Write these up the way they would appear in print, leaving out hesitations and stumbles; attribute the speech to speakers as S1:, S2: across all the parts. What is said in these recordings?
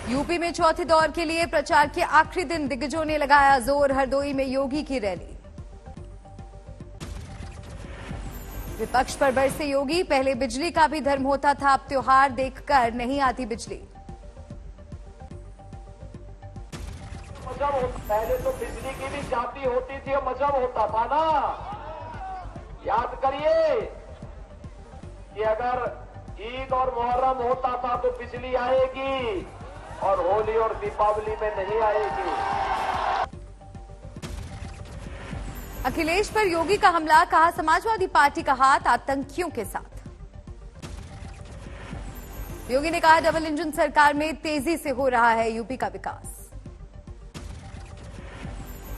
S1: UP में चौथे दौर के लिए प्रचार के आखिरी दिन दिग्गजों ने लगाया जोर। हरदोई में योगी की रैली। विपक्ष पर बरसे योगी। पहले बिजली का भी धर्म होता था, अब त्योहार देखकर नहीं आती बिजली।
S2: पहले तो बिजली की भी जाती होती थी और मजहब होता था ना। याद करिए कि अगर ईद और मुहर्रम होता था तो बिजली आएगी और होली और दीपावली में नहीं आएगी।
S1: अखिलेश पर योगी का हमला। कहा समाजवादी पार्टी का हाथ आतंकियों के साथ। योगी ने कहा डबल इंजन सरकार में तेजी से हो रहा है यूपी का विकास।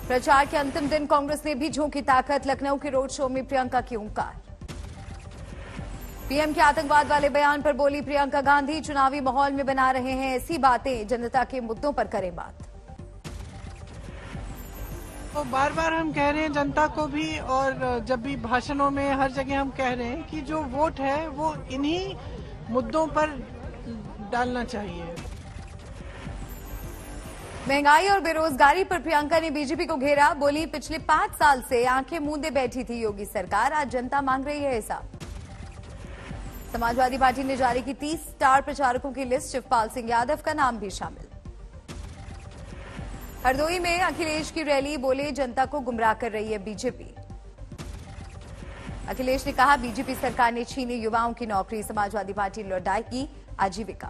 S1: प्रचार के अंतिम दिन कांग्रेस ने भी झोंकी ताकत। लखनऊ के रोड शो में प्रियंका की हुंकार। पीएम के आतंकवाद वाले बयान पर बोली प्रियंका गांधी, चुनावी माहौल में बना रहे हैं ऐसी बातें, जनता के मुद्दों पर करें बात।
S3: तो बार बार हम कह रहे हैं जनता को भी, और जब भी भाषणों में हर जगह हम कह रहे हैं कि जो वोट है वो इन्हीं मुद्दों पर डालना चाहिए।
S1: महंगाई और बेरोजगारी पर प्रियंका ने बीजेपी को घेरा। बोली पिछले 5 साल से आंखें मूंदे बैठी थी योगी सरकार, आज जनता मांग रही है हिसाब। समाजवादी पार्टी ने जारी की 30 स्टार प्रचारकों की लिस्ट। शिवपाल सिंह यादव का नाम भी शामिल। हरदोई में अखिलेश की रैली। बोले जनता को गुमराह कर रही है बीजेपी। अखिलेश ने कहा बीजेपी सरकार ने छीनी युवाओं की नौकरी, समाजवादी पार्टी ने लौटाएगी आजीविका।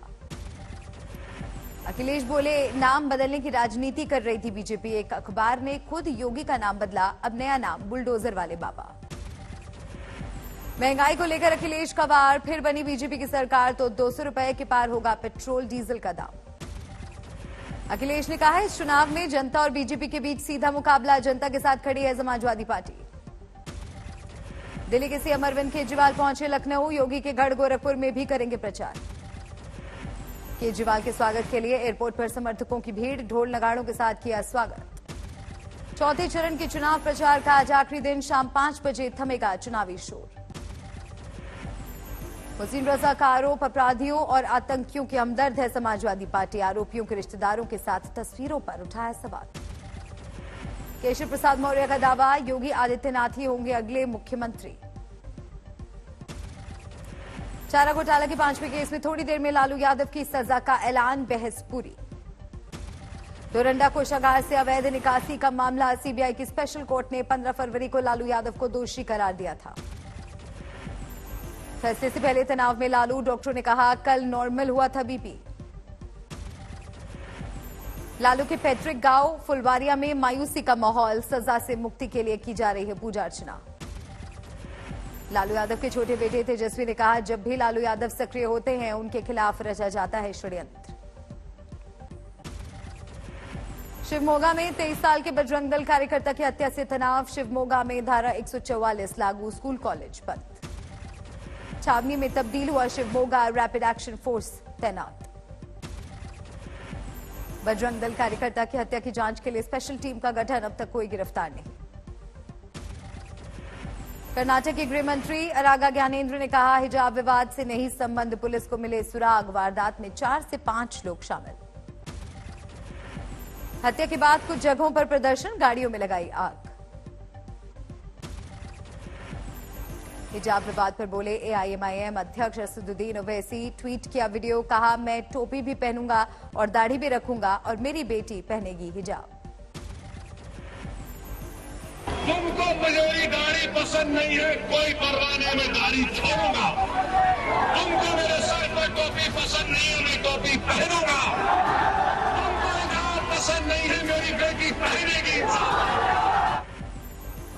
S1: अखिलेश बोले नाम बदलने की राजनीति कर रही थी बीजेपी। एक अखबार ने खुद योगी का नाम बदला, अब नया नाम बुलडोजर वाले बाबा। महंगाई को लेकर अखिलेश का वार। फिर बनी बीजेपी की सरकार तो 200 रुपए के पार होगा पेट्रोल डीजल का दाम। अखिलेश ने कहा इस चुनाव में जनता और बीजेपी के बीच सीधा मुकाबला। जनता के साथ खड़ी है समाजवादी पार्टी। दिल्ली के सीएम अरविंद केजरीवाल पहुंचे लखनऊ। योगी के गढ़ गोरखपुर में भी करेंगे प्रचार। केजरीवाल के स्वागत के लिए एयरपोर्ट पर समर्थकों की भीड़। ढोल नगाड़ों के साथ किया स्वागत। चौथे चरण के चुनाव प्रचार का आज आखिरी दिन। शाम 5 बजे थमेगा चुनावी शोर। मुस्लिम रजा का आरोप अपराधियों और आतंकियों के हमदर्द है समाजवादी पार्टी। आरोपियों के रिश्तेदारों के साथ तस्वीरों पर उठाया सवाल। केशव प्रसाद मौर्य का दावा योगी आदित्यनाथ ही होंगे अगले मुख्यमंत्री। चारा घोटाला के 5वें केस में थोड़ी देर में लालू यादव की सजा का ऐलान। बहस पूरी। डोरंडा कोषागार से अवैध निकासी का मामला। सीबीआई की स्पेशल कोर्ट ने 15 फरवरी को लालू यादव को दोषी करार दिया था। फैसले से पहले तनाव में लालू। डॉक्टरों ने कहा कल नॉर्मल हुआ था बीपी। लालू के पैतृक गांव फुलवारिया में मायूसी का माहौल। सजा से मुक्ति के लिए की जा रही है पूजा अर्चना। लालू यादव के छोटे बेटे तेजस्वी ने कहा जब भी लालू यादव सक्रिय होते हैं उनके खिलाफ रचा जाता है षड्यंत्र। शिवमोगा में 23 साल के बजरंग दल कार्यकर्ता की हत्या से तनाव। शिवमोगा में धारा 144 लागू। स्कूल कॉलेज बंद। छावनी में तब्दील हुआ शिवमोगा। रैपिड एक्शन फोर्स तैनात। बजरंग दल कार्यकर्ता की हत्या की जांच के लिए स्पेशल टीम का गठन। अब तक कोई गिरफ्तार नहीं। कर्नाटक के गृह मंत्री अरागा ज्ञानेंद्र ने कहा हिजाब विवाद से नहीं संबंध। पुलिस को मिले सुराग। वारदात में 4 से 5 लोग शामिल। हत्या के बाद कुछ जगहों पर प्रदर्शन। गाड़ियों में लगाई आग। हिजाब विवाद पर बोले एआईएमआईएम अध्यक्ष असदुद्दीन ओवैसी। ट्वीट किया वीडियो। कहा मैं टोपी भी पहनूंगा और दाढ़ी भी रखूंगा और मेरी बेटी पहनेगी हिजाब।
S4: तुमको मुझे दाढ़ी पसंद नहीं है, कोई परवाह नहीं, मैं दाढ़ी छोड़ूंगा। तुमको मेरे सर पर टोपी पसंद नहीं है, मैं टोपी पहनूंगा। तुमको हिजाब पसंद नहीं है, मेरी बेटी पहनेगी।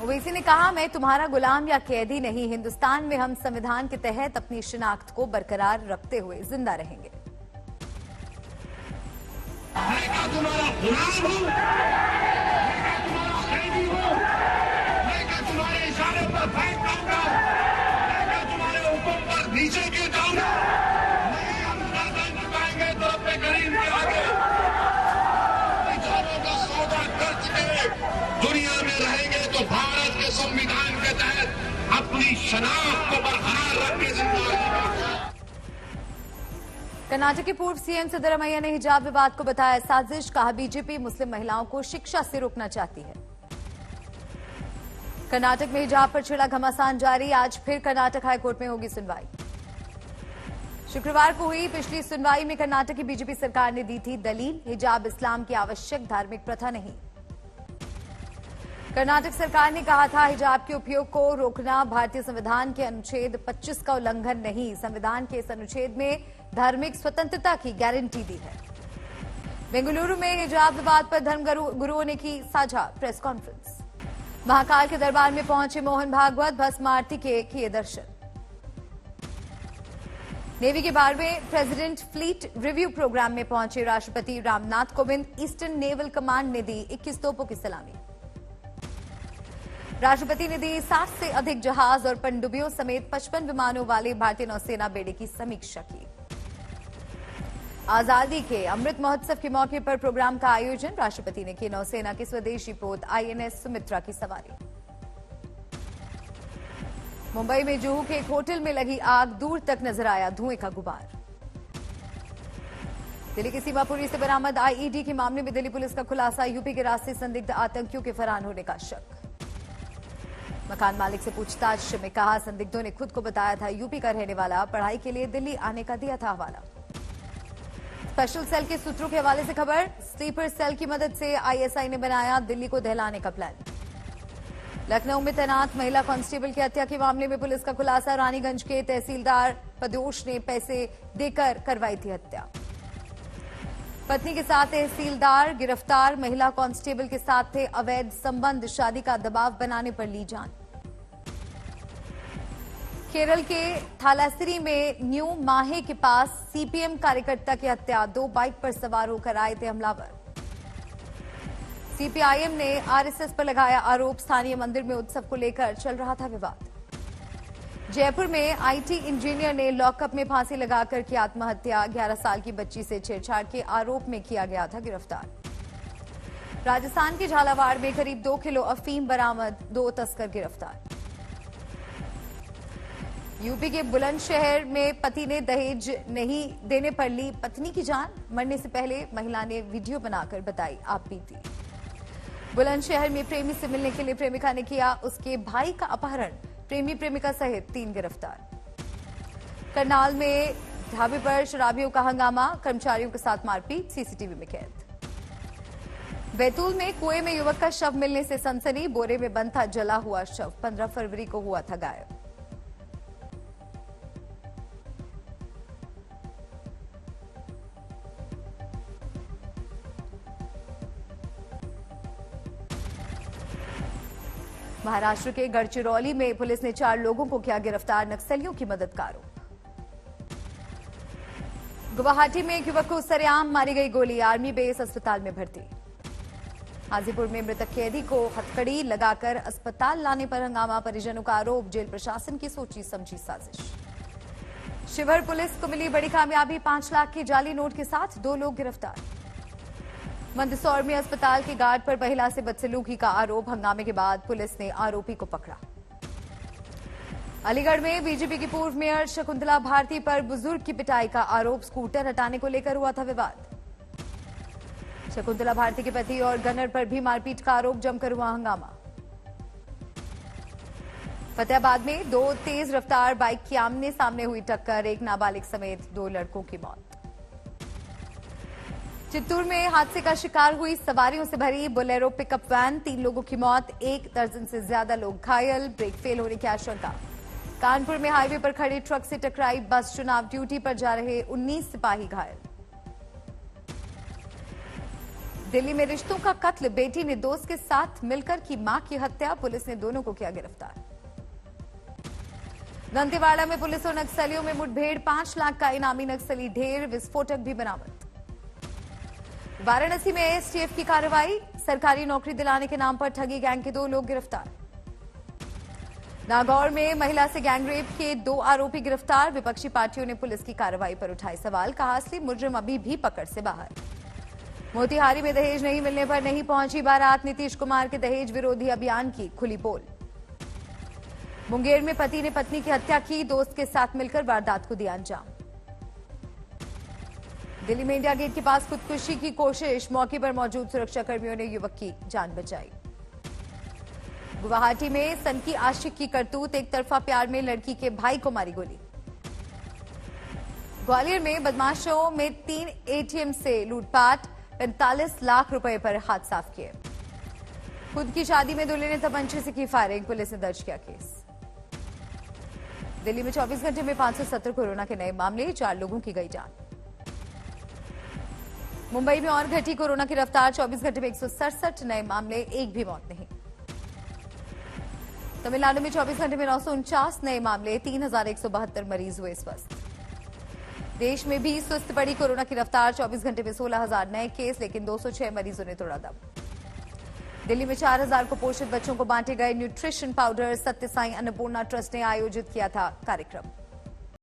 S1: ओवैसी ने कहा मैं तुम्हारा गुलाम या कैदी नहीं। हिंदुस्तान में हम संविधान के तहत अपनी शिनाख्त को बरकरार रखते हुए जिंदा रहेंगे।
S4: मैं क्या तुम्हारा गुलाम हूं? मैं क्या तुम्हारा कैदी हूं? मैं क्या तुम्हारे इशारे पर फेंक दूंगा? मैं क्या तुम्हारे हुक्म पर नीचे गिर जाऊंगा? नहीं, हम गर्दन झुकाएंगे तो अपने गरीब के आगे। विचारों का सौदा कर चुके दुनिया में रहेंगे तो भारत के संविधान के तहत अपनी शनाख्त को बरकरार रखने जिंदा।
S1: कर्नाटक के पूर्व सीएम सिद्धरामैया ने हिजाब विवाद को बताया साजिश, कहा बीजेपी मुस्लिम महिलाओं को शिक्षा से रोकना चाहती है। कर्नाटक में हिजाब पर छिड़ा घमासान जारी, आज फिर कर्नाटक हाईकोर्ट में होगी सुनवाई। शुक्रवार को हुई पिछली सुनवाई में कर्नाटक की बीजेपी सरकार ने दी थी दलील, हिजाब इस्लाम की आवश्यक धार्मिक प्रथा नहीं। कर्नाटक सरकार ने कहा था हिजाब के उपयोग को रोकना भारतीय संविधान के अनुच्छेद 25 का उल्लंघन नहीं, संविधान के इस अनुच्छेद में धार्मिक स्वतंत्रता की गारंटी दी है। बेंगलुरु में हिजाब विवाद पर धर्म गुरुओं ने की साझा प्रेस कॉन्फ्रेंस। महाकाल के दरबार में पहुंचे मोहन भागवत, भस्म आरती के किए दर्शन। नेवी के 12वें प्रेसिडेंट फ्लीट रिव्यू प्रोग्राम में पहुंचे राष्ट्रपति Ramnath Kovind, eastern naval command ने दी 21 तोपों की सलामी। राष्ट्रपति ने दी 60 से अधिक जहाज और पनडुब्बियों समेत 55 विमानों वाले भारतीय नौसेना बेड़े की समीक्षा की। आजादी के अमृत महोत्सव के मौके पर प्रोग्राम का आयोजन, राष्ट्रपति ने की नौसेना की स्वदेशी पोत आईएनएस सुमित्रा की सवारी। मुंबई में जुहू के एक होटल में लगी आग, दूर तक नजर आया धुएं का गुबार। दिल्ली की सीमापुरी से बरामद आईईडी के मामले में दिल्ली पुलिस का खुलासा, यूपी के रास्ते संदिग्ध आतंकियों के फरार होने का शक। मकान मालिक से पूछताछ में कहा संदिग्धों ने खुद को बताया था यूपी का रहने वाला, पढ़ाई के लिए दिल्ली आने का दिया था हवाला। स्पेशल सेल के सूत्रों के हवाले से खबर, स्लीपर सेल की मदद से आईएसआई ने बनाया दिल्ली को दहलाने का प्लान। लखनऊ में तैनात महिला कांस्टेबल की हत्या के मामले में पुलिस का खुलासा, रानीगंज के तहसीलदार पदोश ने पैसे देकर करवाई थी हत्या। पत्नी के साथ तहसीलदार गिरफ्तार, महिला कांस्टेबल के साथ थे अवैध संबंध, शादी का दबाव बनाने पर ली जान। केरल के थालासिरी में न्यू माहे के पास सीपीएम कार्यकर्ता की हत्या, 2 बाइक पर सवार होकर आए थे हमलावर। सीपीआईएम ने आरएसएस पर लगाया आरोप, स्थानीय मंदिर में उत्सव को लेकर चल रहा था विवाद। जयपुर में आईटी इंजीनियर ने लॉकअप में फांसी लगाकर की आत्महत्या, 11 साल की बच्ची से छेड़छाड़ के आरोप में किया गया था गिरफ्तार। राजस्थान के झालावाड़ में करीब 2 किलो अफीम बरामद, 2 तस्कर गिरफ्तार। यूपी के बुलंदशहर में पति ने दहेज नहीं देने पर ली पत्नी की जान, मरने से पहले महिला ने वीडियो बनाकर बताई आप बीती। बुलंदशहर में प्रेमी से मिलने के लिए प्रेमिका ने किया उसके भाई का अपहरण, प्रेमी प्रेमिका सहित 3 गिरफ्तार। करनाल में ढाबे पर शराबियों का हंगामा, कर्मचारियों के साथ मारपीट, सीसीटीवी में कैद। बैतूल में कुएं में युवक का शव मिलने से सनसनी, बोरे में बंद था जला हुआ शव, 15 फरवरी को हुआ था गायब। महाराष्ट्र के गढ़चिरौली में पुलिस ने 4 लोगों को किया गिरफ्तार, नक्सलियों की मदद का आरोप। गुवाहाटी में एक युवक को सरेआम मारी गई गोली, आर्मी बेस अस्पताल में भर्ती। हाजीपुर में मृतक कैदी को हथकड़ी लगाकर अस्पताल लाने पर हंगामा, परिजनों का आरोप, जेल प्रशासन की सोची समझी साजिश। शिवहर पुलिस को मिली बड़ी कामयाबी, 5 लाख के जाली नोट के साथ 2 लोग गिरफ्तार। मंदसौर में अस्पताल के गार्ड पर महिला से बदसलूकी का आरोप, हंगामे के बाद पुलिस ने आरोपी को पकड़ा। अलीगढ़ में बीजेपी की पूर्व मेयर शकुंतला भारती पर बुजुर्ग की पिटाई का आरोप, स्कूटर हटाने को लेकर हुआ था विवाद। शकुंतला भारती के पति और गनर पर भी मारपीट का आरोप, जमकर हुआ हंगामा। फतेहाबाद में 2 तेज रफ्तार बाइक की आमने सामने हुई टक्कर, 1 नाबालिग समेत 2 लड़कों की मौत। चित्तूर में हादसे का शिकार हुई सवारियों से भरी बोलेरो पिकअप वैन, 3 लोगों की मौत, 1 दर्जन से ज्यादा लोग घायल, ब्रेक फेल होने की आशंका। कानपुर में हाईवे पर खड़ी ट्रक से टकराई बस, चुनाव ड्यूटी पर जा रहे 19 सिपाही घायल। दिल्ली में रिश्तों का कत्ल, बेटी ने दोस्त के साथ मिलकर की मां की हत्या, पुलिस ने दोनों को किया गिरफ्तार। दंतेवाड़ा में पुलिस और नक्सलियों में मुठभेड़, 5 लाख का इनामी नक्सली ढेर, विस्फोटक भी बरामद। वाराणसी में एसटीएफ की कार्रवाई, सरकारी नौकरी दिलाने के नाम पर ठगी गैंग के 2 लोग गिरफ्तार। नागौर में महिला से गैंगरेप के 2 आरोपी गिरफ्तार, विपक्षी पार्टियों ने पुलिस की कार्रवाई पर उठाए सवाल, कहा असली मुजरिम अभी भी पकड़ से बाहर। मोतिहारी में दहेज नहीं मिलने पर नहीं पहुंची बारात, नीतीश कुमार के दहेज विरोधी अभियान की खुली पोल। मुंगेर में पति ने पत्नी की हत्या की, दोस्त के साथ मिलकर वारदात को दिया अंजाम। दिल्ली में इंडिया गेट के पास खुदकुशी की कोशिश, मौके पर मौजूद सुरक्षा कर्मियों ने युवक की जान बचाई। गुवाहाटी में सनकी आशिक की करतूत, एक तरफा प्यार में लड़की के भाई को मारी गोली। ग्वालियर में बदमाशों में 3 एटीएम से लूटपाट, 45 लाख रुपए पर हाथ साफ किए। खुद की शादी में दूल्हे ने तमंचे से की फायरिंग, पुलिस ने दर्ज किया केस। दिल्ली में 24 घंटे में 570 कोरोना के नए मामले, 4 लोगों की गई जान। मुंबई में और घटी कोरोना की रफ्तार, 24 घंटे में 167 नए मामले, एक भी मौत नहीं। तमिलनाडु में 24 घंटे में 949 नए मामले, 3172 मरीज हुए स्वस्थ। देश में भी सुस्त पड़ी कोरोना की रफ्तार, 24 घंटे में 16,000 नए केस, लेकिन 206 मरीजों ने तोड़ा दम। दिल्ली में 4,000 कुपोषित बच्चों को बांटे गए न्यूट्रिशन पाउडर, सत्य साई अन्नपूर्णा ट्रस्ट ने आयोजित किया था कार्यक्रम।